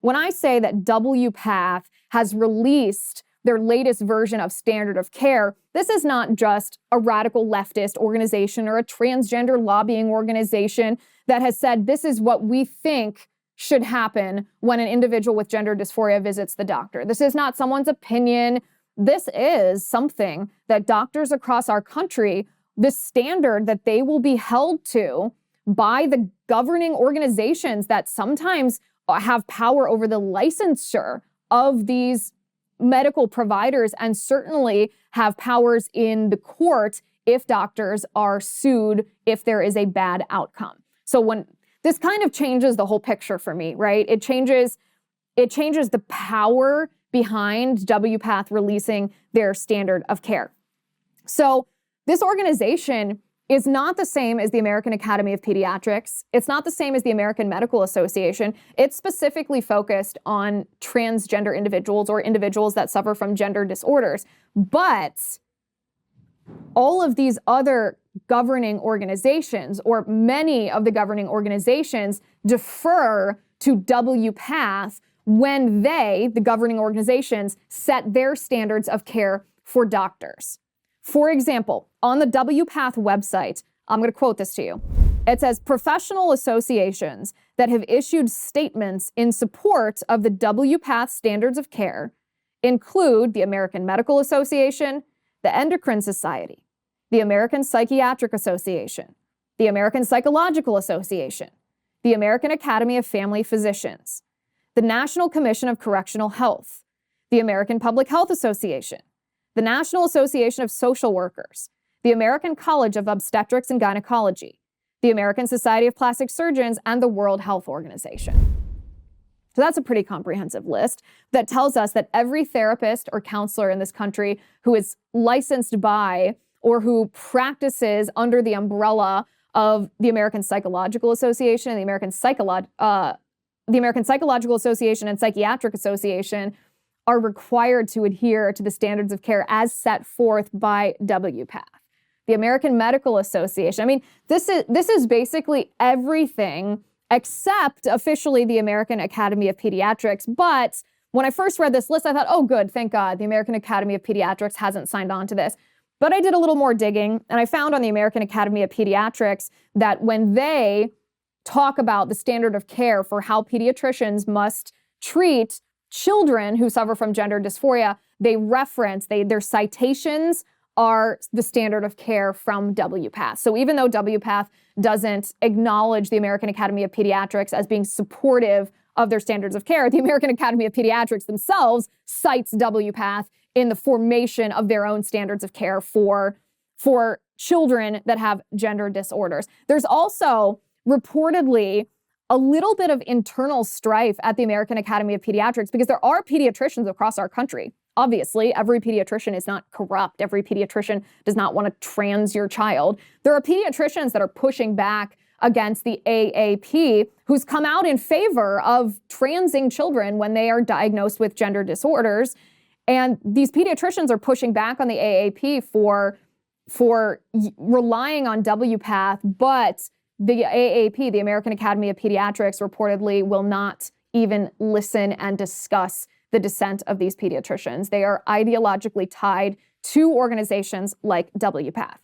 when I say that WPATH has released their latest version of standard of care, this is not just a radical leftist organization or a transgender lobbying organization that has said this is what we think should happen when an individual with gender dysphoria visits the doctor. This is not someone's opinion. This is something that doctors across our country, the standard that they will be held to by the governing organizations that sometimes have power over the licensure of these medical providers and certainly have powers in the court if doctors are sued if there is a bad outcome. So when this kind of changes the whole picture for me, right? It changes the power behind WPATH releasing their standard of care. So this organization is not the same as the American Academy of Pediatrics. It's not the same as the American Medical Association. It's specifically focused on transgender individuals or individuals that suffer from gender disorders. But all of these other governing organizations, or many of the governing organizations, defer to WPATH when they, the governing organizations, set their standards of care for doctors. For example, on the WPATH website, I'm going to quote this to you. It says, professional associations that have issued statements in support of the WPATH standards of care include the American Medical Association, the Endocrine Society, the American Psychiatric Association, the American Psychological Association, the American Academy of Family Physicians, the National Commission of Correctional Health, the American Public Health Association, the National Association of Social Workers, the American College of Obstetrics and Gynecology, the American Society of Plastic Surgeons, and the World Health Organization. So that's a pretty comprehensive list that tells us that every therapist or counselor in this country who is licensed by or who practices under the umbrella of the American Psychological Association and the American Psychological Association and Psychiatric Association are required to adhere to the standards of care as set forth by WPATH. The American Medical Association. I mean, this is basically everything except officially the American Academy of Pediatrics. But when I first read this list, I thought, oh, good, thank God, the American Academy of Pediatrics hasn't signed on to this. But I did a little more digging, and I found on the American Academy of Pediatrics that when they talk about the standard of care for how pediatricians must treat children who suffer from gender dysphoria, they reference, their citations are the standard of care from WPATH. So even though WPATH doesn't acknowledge the American Academy of Pediatrics as being supportive of their standards of care, the American Academy of Pediatrics themselves cites WPATH in the formation of their own standards of care for children that have gender disorders. There's also reportedly a little bit of internal strife at the American Academy of Pediatrics because there are pediatricians across our country. Obviously, every pediatrician is not corrupt. Every pediatrician does not want to trans your child. There are pediatricians that are pushing back against the AAP who's come out in favor of transing children when they are diagnosed with gender disorders. And these pediatricians are pushing back on the AAP for relying on WPATH, but the AAP, the American Academy of Pediatrics, reportedly will not even listen and discuss the dissent of these pediatricians. They are ideologically tied to organizations like WPATH.